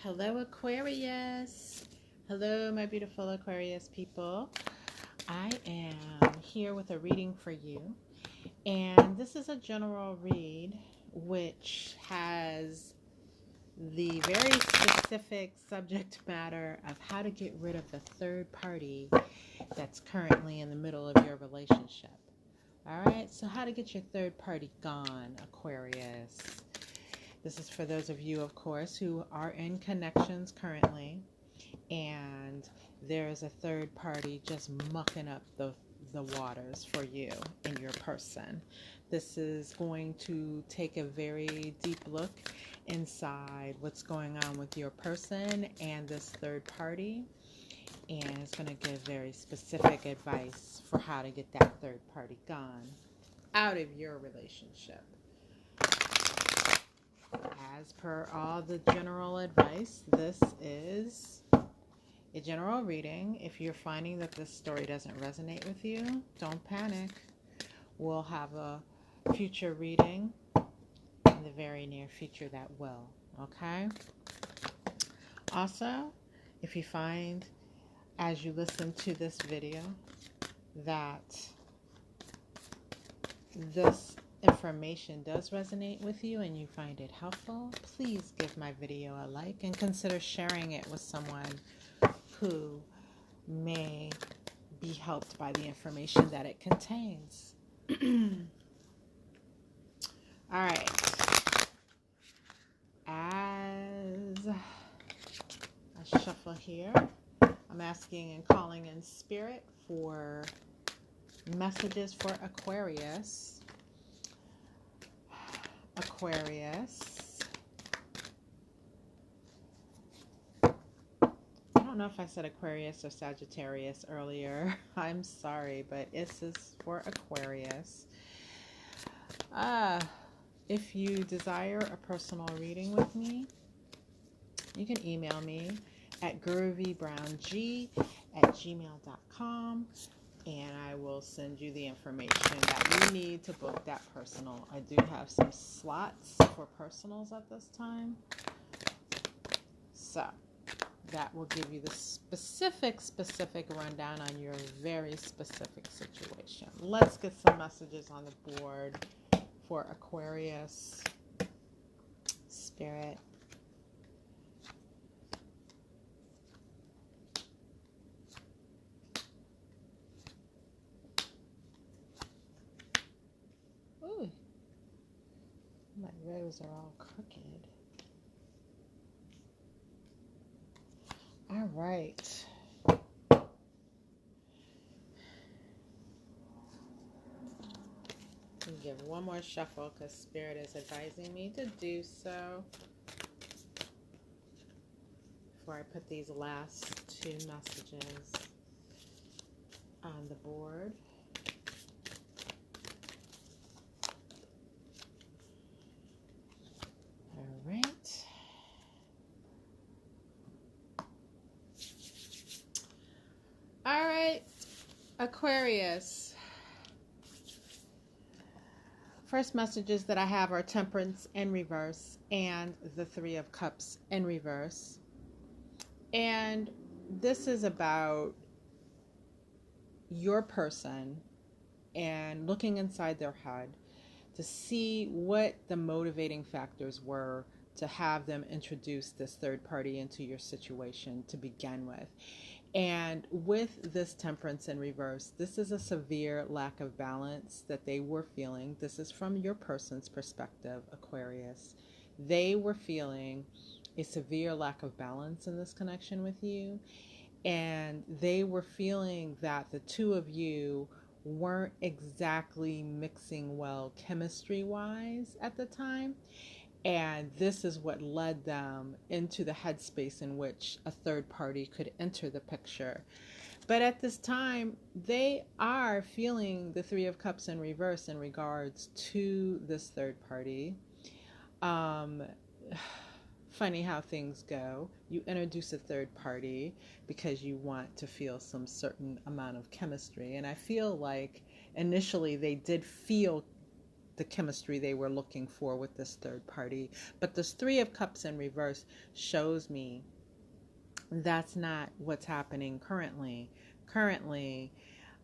Hello, Aquarius. Hello, my beautiful Aquarius people. I am here with a reading for you. And this is a general read which has the very specific subject matter of how to get rid of the third party that's currently in the middle of your relationship. All right, so how to get your third party gone, Aquarius. This is for those of you, of course, who are in connections currently, and there is a third party just mucking up the waters for you and your person. This is going to take a very deep look inside what's going on with your person and this third party, and it's going to give very specific advice for how to get that third party gone out of your relationship. As per all the general advice, this is a general reading. If you're finding that this story doesn't resonate with you, don't panic. We'll have a future reading in the very near future that will, okay? Also, if you find as you listen to this video that this information does resonate with you and you find it helpful, please give my video a like and consider sharing it with someone who may be helped by the information that it contains. All right. As I shuffle here, I'm asking and calling in spirit for messages for Aquarius. I don't know if I said Aquarius or Sagittarius earlier. I'm sorry, but this is for Aquarius. If you desire a personal reading with me, you can email me at guruvbrownG@gmail.com, and I will send you the information that you need to book that personal. I do have some slots for personals at this time, so that will give you the specific rundown on your very specific situation. Let's get some messages on the board for Aquarius Spirit. Ooh, my rows are all crooked. All right. Let me give one more shuffle because Spirit is advising me to do so before I put these last two messages on the board. All right. All right, Aquarius. First messages that I have are Temperance in reverse and the Three of Cups in reverse. And this is about your person and looking inside their head to see what the motivating factors were to have them introduce this third party into your situation to begin with. And with this Temperance in reverse, this is a severe lack of balance that they were feeling. This is from your person's perspective, Aquarius. They were feeling a severe lack of balance in this connection with you. And they were feeling that the two of you weren't exactly mixing well chemistry-wise at the time. And this is what led them into the headspace in which a third party could enter the picture. But at this time, they are feeling the Three of Cups in reverse in regards to this third party. Funny how things go. You introduce a third party because you want to feel some certain amount of chemistry. And I feel like initially they did feel the chemistry they were looking for with this third party. But this Three of Cups in reverse shows me that's not what's happening currently. Currently,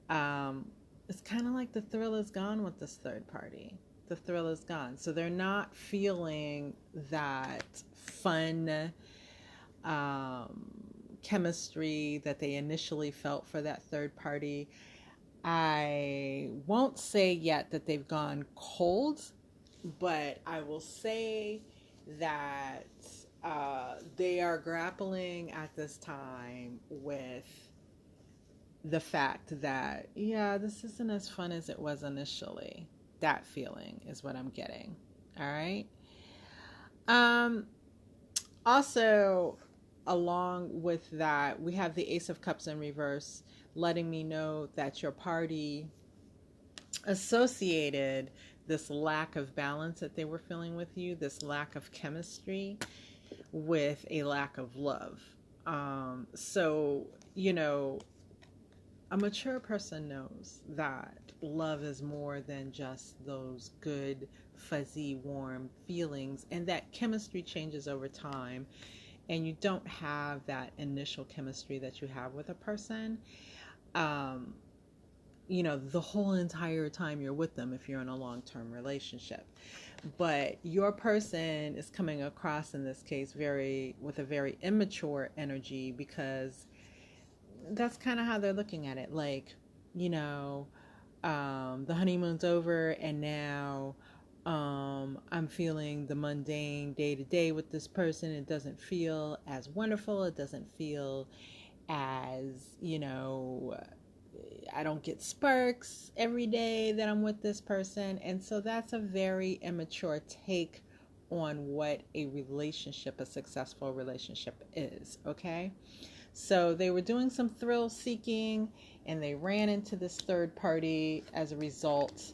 it's kind of like the thrill is gone with this third party. The thrill is gone. So they're not feeling that fun chemistry that they initially felt for that third party. I won't say yet that they've gone cold, but I will say that they are grappling at this time with the fact that, yeah, this isn't as fun as it was initially. That feeling is what I'm getting. All right. Also, along with that, we have the Ace of Cups in reverse, letting me know that your party associated this lack of balance that they were feeling with you, this lack of chemistry, with a lack of love. So, a mature person knows that love is more than just those good, fuzzy, warm feelings, and that chemistry changes over time, and you don't have that initial chemistry that you have with a person, the whole entire time you're with them if you're in a long-term relationship. But your person is coming across in this case with a very immature energy, because that's kind of how they're looking at it. Like, the honeymoon's over, and now I'm feeling the mundane day to day with this person. It doesn't feel as wonderful. It doesn't feel as, I don't get sparks every day that I'm with this person. And so that's a very immature take on what a relationship, a successful relationship is. Okay. So they were doing some thrill seeking, and they ran into this third party as a result,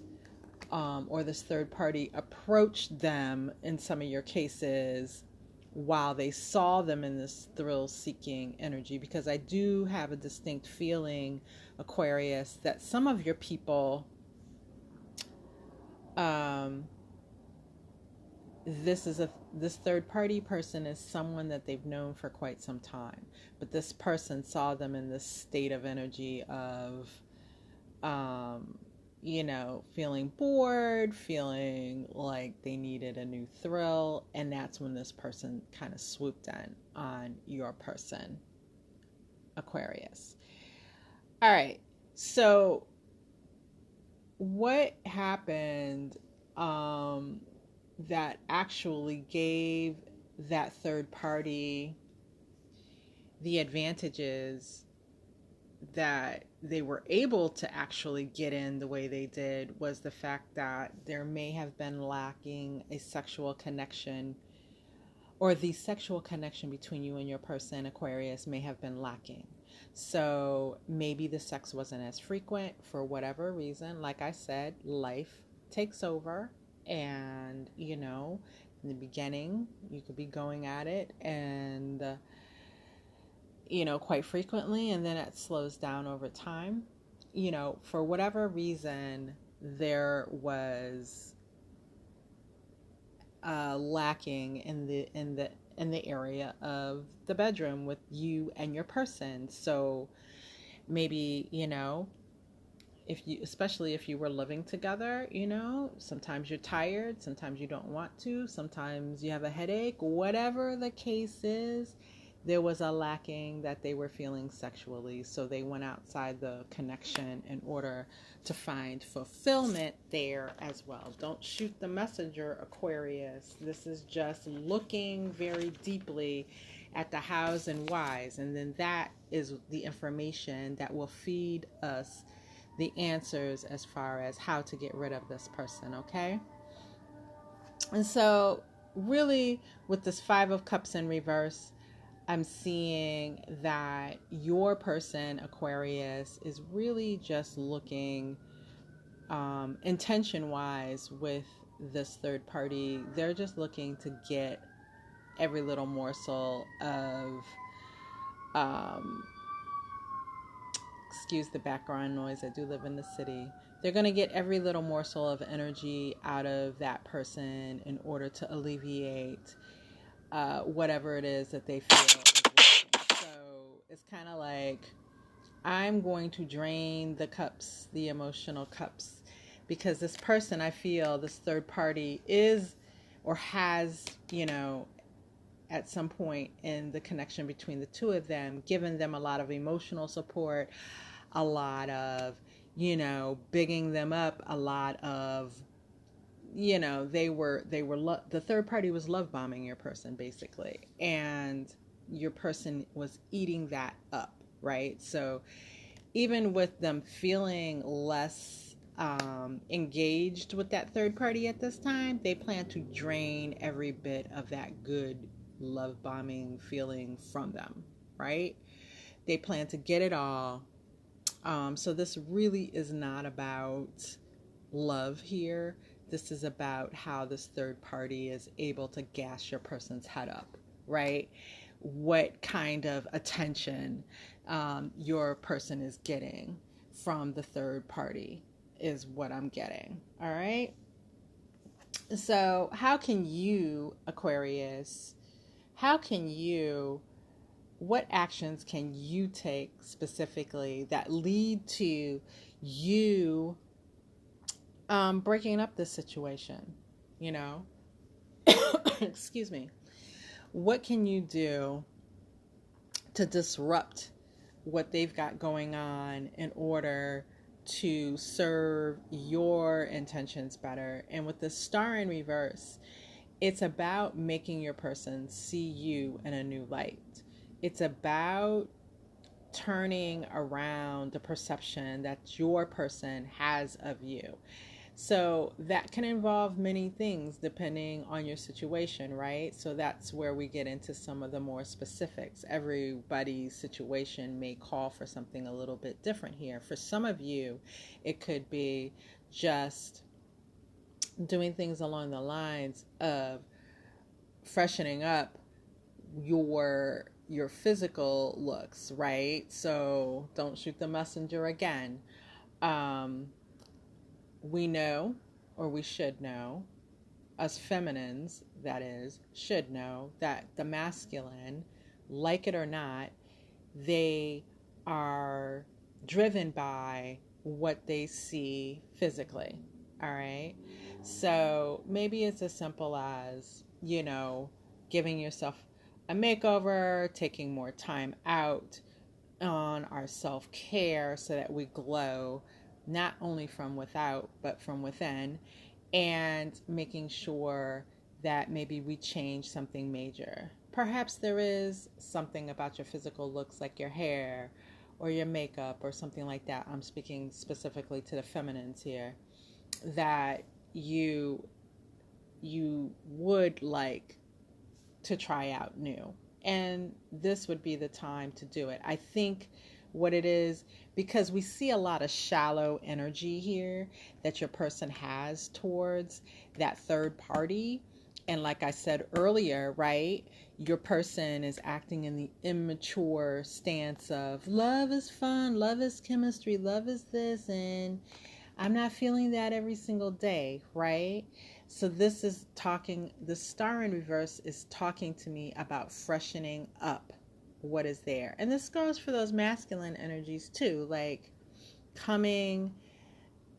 or this third party approached them in some of your cases while they saw them in this thrill seeking energy. Because I do have a distinct feeling, Aquarius, that some of your people, this third party person is someone that they've known for quite some time, but this person saw them in this state of energy of feeling bored, feeling like they needed a new thrill, and that's when this person kind of swooped in on your person, Aquarius. All right, so what happened that actually gave that third party the advantages that they were able to actually get in the way they did was the fact that there may have been lacking a sexual connection, or the sexual connection between you and your person, Aquarius, may have been lacking. So maybe the sex wasn't as frequent for whatever reason. Like I said, life takes over, and in the beginning you could be going at it and quite frequently, and then it slows down over time. For whatever reason, there was lacking in the area of the bedroom with you and your person. So maybe, especially if you were living together, sometimes you're tired, sometimes you don't want to, sometimes you have a headache, whatever the case is, there was a lacking that they were feeling sexually. So they went outside the connection in order to find fulfillment there as well. Don't shoot the messenger, Aquarius. This is just looking very deeply at the hows and whys. And then that is the information that will feed us the answers as far as how to get rid of this person, okay? And so really, with this Five of Cups in reverse, I'm seeing that your person, Aquarius, is really just looking intention-wise with this third party. They're just looking to get every little morsel of, excuse the background noise, I do live in the city. they're going to get every little morsel of energy out of that person in order to alleviate whatever it is that they feel is working. So it's kind of like, I'm going to drain the cups, the emotional cups, because this person, I feel, this third party is or has, at some point in the connection between the two of them, given them a lot of emotional support, a lot of, bigging them up, a lot of, the third party was love bombing your person basically, and your person was eating that up, right? So even with them feeling less engaged with that third party at this time, they plan to drain every bit of that good love bombing feeling from them, right? They plan to get it all. So this really is not about love here. This is about how this third party is able to gas your person's head up, right? What kind of attention your person is getting from the third party is what I'm getting. All right. So how can you, Aquarius, what actions can you take specifically that lead to you breaking up this situation? Excuse me. What can you do to disrupt what they've got going on in order to serve your intentions better? And with the star in reverse, it's about making your person see you in a new light. It's about turning around the perception that your person has of you. So that can involve many things depending on your situation, right? So that's where we get into some of the more specifics. Everybody's situation may call for something a little bit different here. For some of you, it could be just doing things along the lines of freshening up your physical looks, right? So don't shoot the messenger again. We know, or we should know, us feminines, that is, should know that the masculine, like it or not, they are driven by what they see physically. All right. So maybe it's as simple as, giving yourself a makeover, taking more time out on our self-care so that we glow not only from without but from within, and making sure that maybe we change something major. Perhaps there is something about your physical looks, like your hair or your makeup or something like that. I'm speaking specifically to the feminines here, that you would like to try out new. And this would be the time to do it. I think what it is, because we see a lot of shallow energy here that your person has towards that third party. And like I said earlier, right, your person is acting in the immature stance of love is fun, love is chemistry, love is this, and I'm not feeling that every single day, right? So this is the star in reverse is talking to me about freshening up what is there. And this goes for those masculine energies too, like coming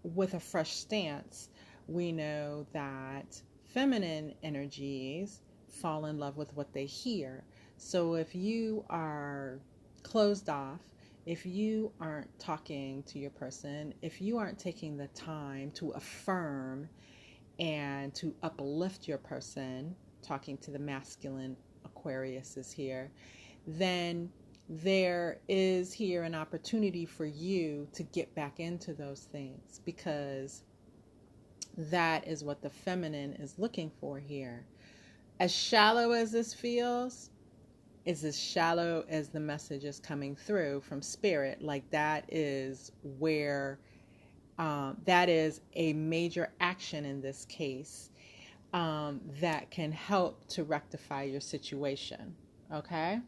with a fresh stance. We know that feminine energies fall in love with what they hear. So if you are closed off, if you aren't talking to your person, if you aren't taking the time to affirm and to uplift your person, talking to the masculine Aquarius is here, then there is here an opportunity for you to get back into those things, because that is what the feminine is looking for here. As shallow as this feels, is as shallow as the message is coming through from spirit. Like that is where that is a major action in this case that can help to rectify your situation. Okay.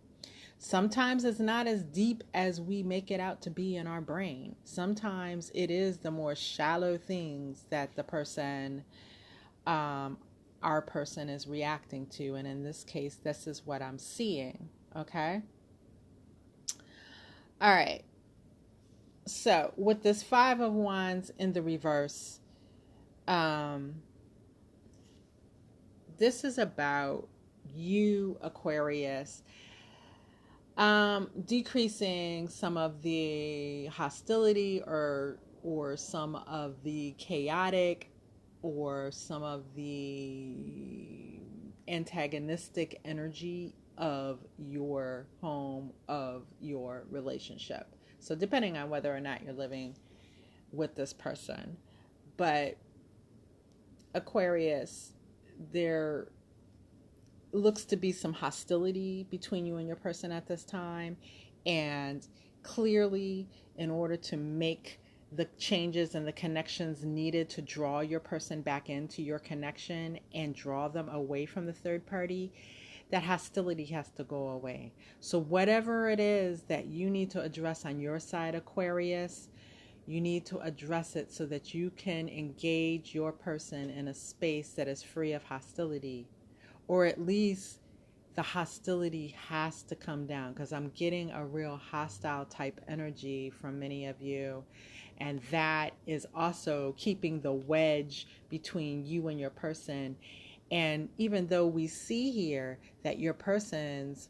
Sometimes it's not as deep as we make it out to be in our brain. Sometimes it is the more shallow things that the person, our person is reacting to. And in this case, this is what I'm seeing. Okay. All right. So with this Five of Wands in the reverse, this is about you, Aquarius, decreasing some of the hostility or some of the chaotic or some of the antagonistic energy of your home, of your relationship. So depending on whether or not you're living with this person. But Aquarius, there looks to be some hostility between you and your person at this time. And clearly, in order to make the changes and the connections needed to draw your person back into your connection and draw them away from the third party, that hostility has to go away. So whatever it is that you need to address on your side, Aquarius, you need to address it so that you can engage your person in a space that is free of hostility. Or at least the hostility has to come down, because I'm getting a real hostile type energy from many of you. And that is also keeping the wedge between you and your person. And even though we see here that your person's,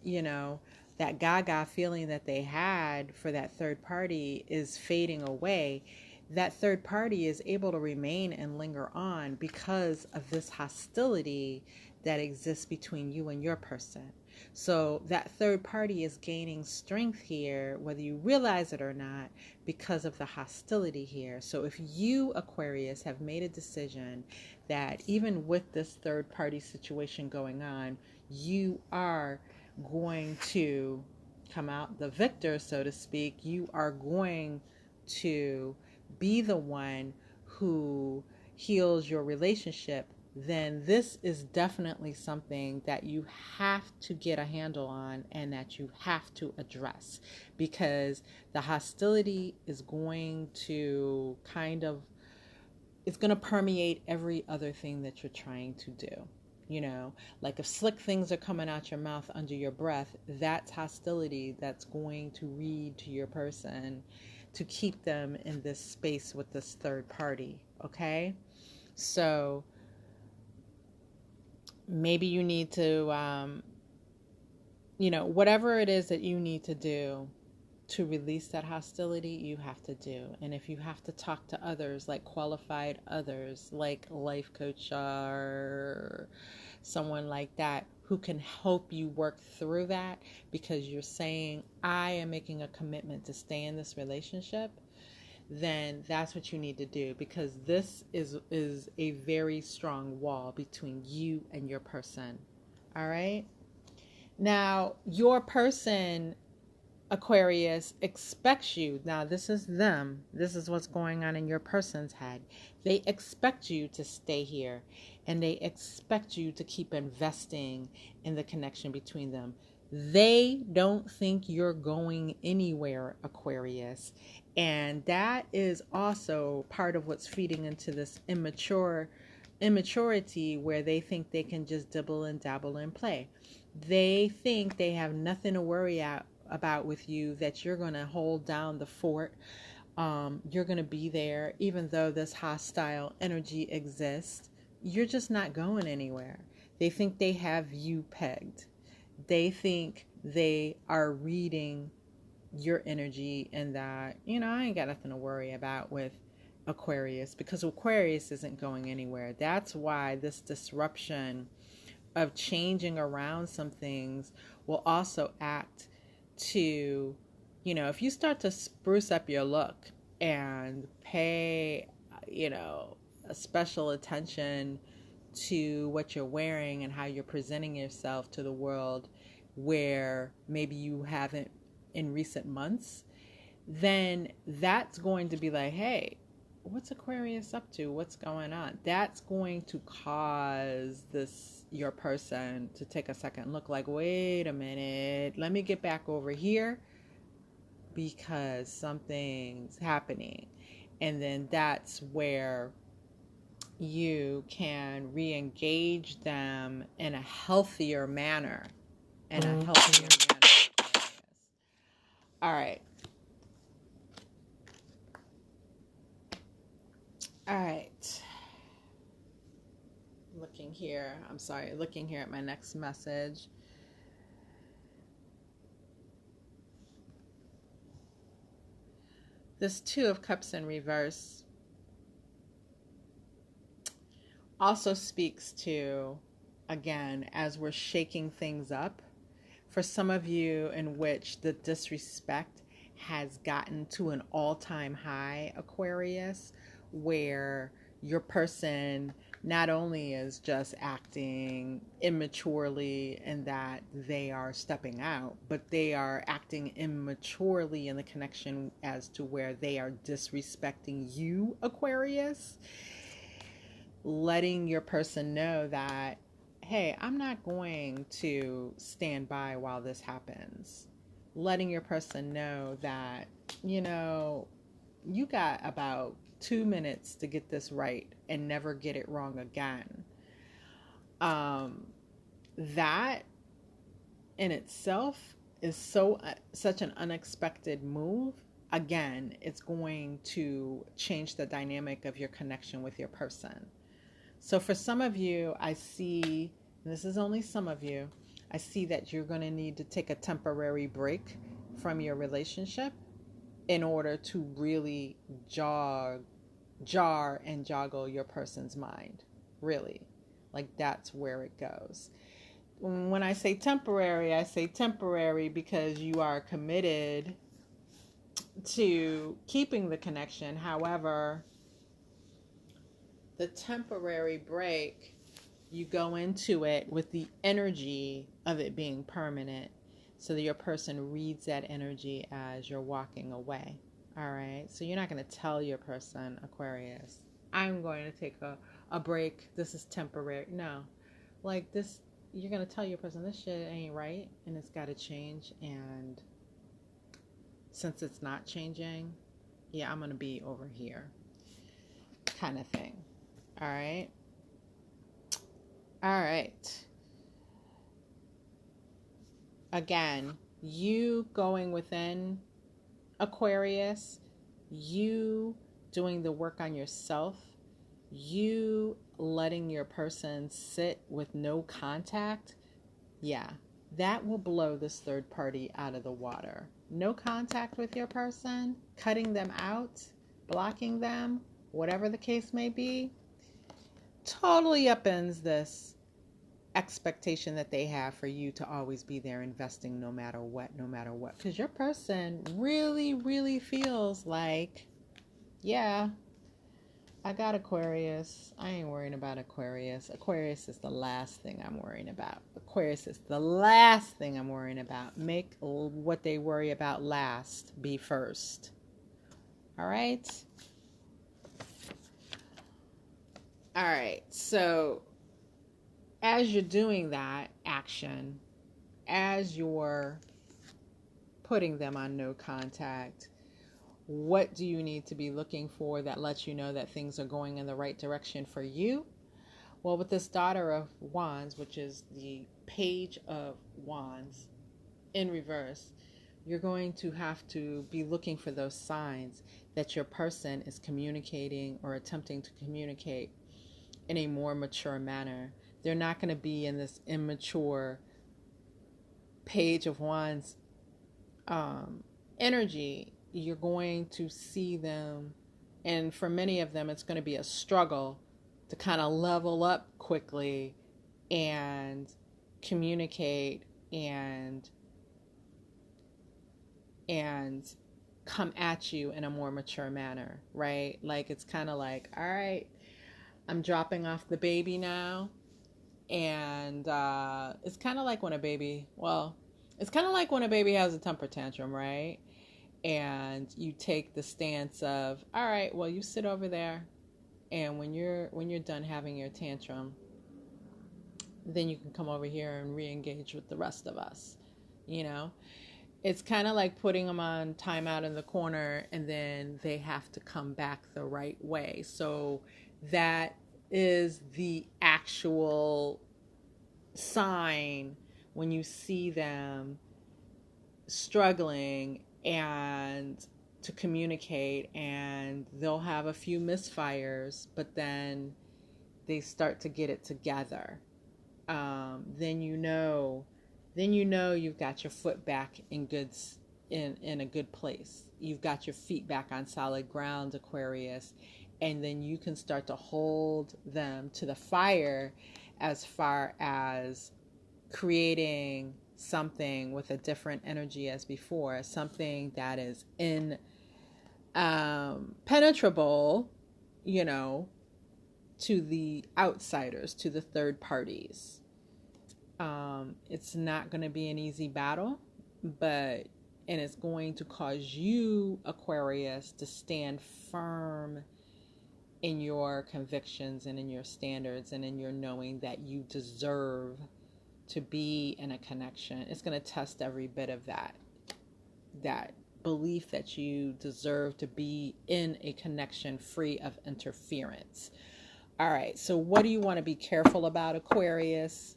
that gaga feeling that they had for that third party is fading away, that third party is able to remain and linger on because of this hostility that exists between you and your person. So that third party is gaining strength here, whether you realize it or not, because of the hostility here. So if you, Aquarius, have made a decision that even with this third party situation going on, you are going to come out the victor, so to speak. You are going to be the one who heals your relationship, then this is definitely something that you have to get a handle on and that you have to address, because the hostility is going to it's going to permeate every other thing that you're trying to do. Like if slick things are coming out your mouth under your breath, that's hostility that's going to read to your person to keep them in this space with this third party. Okay? So maybe you need to, whatever it is that you need to do to release that hostility, you have to do. And if you have to talk to others, like qualified others, like life coach or someone like that, who can help you work through that, because you're saying, I am making a commitment to stay in this relationship, then that's what you need to do, because this is a very strong wall between you and your person. All right? Now, your person, Aquarius, expects you. Now, this is them. This is what's going on in your person's head. They expect you to stay here, and they expect you to keep investing in the connection between them. They don't think you're going anywhere, Aquarius. And that is also part of what's feeding into this immaturity, where they think they can just dibble and dabble and play. They think they have nothing to worry about with you, that you're going to hold down the fort. You're going to be there even though this hostile energy exists. You're just not going anywhere. They think they have you pegged. They think they are reading your energy, and that, I ain't got nothing to worry about with Aquarius, because Aquarius isn't going anywhere. That's why this disruption of changing around some things will also act to, if you start to spruce up your look and pay, a special attention to what you're wearing and how you're presenting yourself to the world, where maybe you haven't in recent months, then that's going to be like, hey, what's Aquarius up to? What's going on? That's going to cause your person to take a second look, like, wait a minute, let me get back over here because something's happening. And then that's where you can re-engage them in a healthier manner. Aquarius. All right. Looking here at my next message. This Two of Cups in reverse also speaks to, again, as we're shaking things up, for some of you in which the disrespect has gotten to an all-time high, Aquarius, where your person not only is just acting immaturely in that they are stepping out, but they are acting immaturely in the connection as to where they are disrespecting you, Aquarius. Letting your person know that, hey, I'm not going to stand by while this happens. Letting your person know that, you got about 2 minutes to get this right and never get it wrong again. That in itself is such an unexpected move. Again, it's going to change the dynamic of your connection with your person. So for some of you, I see, and this is only some of you, I see that you're going to need to take a temporary break from your relationship in order to really jar and joggle your person's mind. Really. Like, that's where it goes. When I say temporary because you are committed to keeping the connection. However, the temporary break, you go into it with the energy of it being permanent, so that your person reads that energy as you're walking away. All right. So you're not going to tell your person, Aquarius, I'm going to take a break. This is temporary. No. Like this, you're going to tell your person this shit ain't right and it's got to change. And since it's not changing, yeah, I'm going to be over here kind of thing. All right. All right. Again, you going within, Aquarius, you doing the work on yourself, you letting your person sit with no contact, yeah, that will blow this third party out of the water. No contact with your person, cutting them out, blocking them, whatever the case may be, totally upends this expectation that they have for you to always be there investing no matter what. Because your person really, really feels like, yeah, I got Aquarius. I ain't worrying about Aquarius. Aquarius is the last thing I'm worrying about. Make what they worry about last be first. All right? All right. So as you're doing that action, as you're putting them on no contact, what do you need to be looking for that lets you know that things are going in the right direction for you? Well, with this Daughter of Wands, which is the Page of Wands in reverse, you're going to have to be looking for those signs that your person is communicating or attempting to communicate in a more mature manner. They're not going to be in this immature Page of Wands energy. You're going to see them, and for many of them, it's going to be a struggle to kind of level up quickly and communicate and come at you in a more mature manner, right? Like, it's kind of like, all right, I'm dropping off the baby now. And it's kind of like when a baby has a temper tantrum, right? and you take the stance of, all right, well, you sit over there, and when you're done having your tantrum, then you can come over here and re-engage with the rest of us. You know, it's kind of like putting them on timeout in the corner, and then they have to come back the right way. So that is the actual sign when you see them struggling and to communicate, and they'll have a few misfires, but then they start to get it together. Then you know you've got your foot back in a good place. You've got your feet back on solid ground, Aquarius, and then you can start to hold them to the fire as far as creating something with a different energy as before, something that is impenetrable, to the outsiders, to the third parties. It's not going to be an easy battle, and it's going to cause you, Aquarius, to stand firm in your convictions and in your standards and in your knowing that you deserve to be in a connection. It's going to test every bit of that belief that you deserve to be in a connection free of interference. All right, so what do you want to be careful about, Aquarius?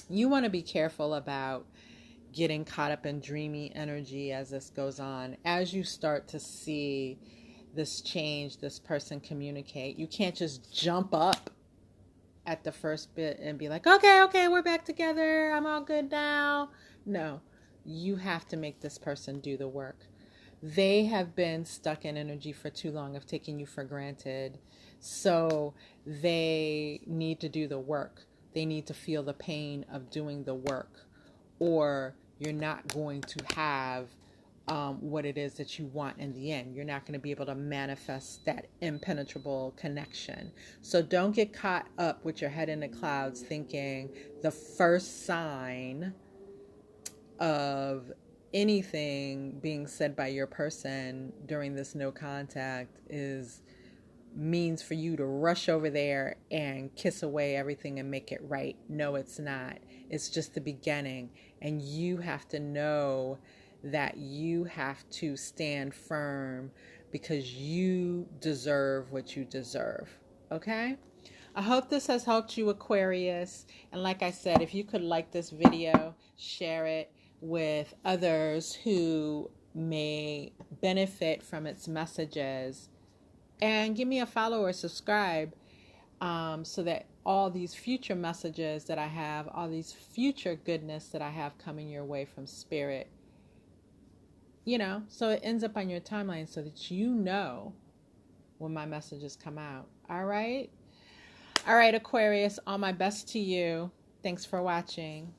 You want to be careful about getting caught up in dreamy energy as this goes on. As you start to see this change, this person communicate, you can't just jump up at the first bit and be like, okay, we're back together, I'm all good now. No, you have to make this person do the work. They have been stuck in energy for too long of taking you for granted. So they need to do the work. They need to feel the pain of doing the work, or you're not going to have what it is that you want in the end. You're not going to be able to manifest that impenetrable connection. So don't get caught up with your head in the clouds thinking the first sign of anything being said by your person during this no contact means for you to rush over there and kiss away everything and make it right. No, it's not. It's just the beginning. And you have to know that you have to stand firm because you deserve what you deserve. Okay? I hope this has helped you, Aquarius. And like I said, if you could like this video, share it with others who may benefit from its messages. And give me a follow or subscribe so that all these future messages that I have, all these future goodness that I have coming your way from Spirit, so it ends up on your timeline so that you know when my messages come out. All right, Aquarius, all my best to you. Thanks for watching.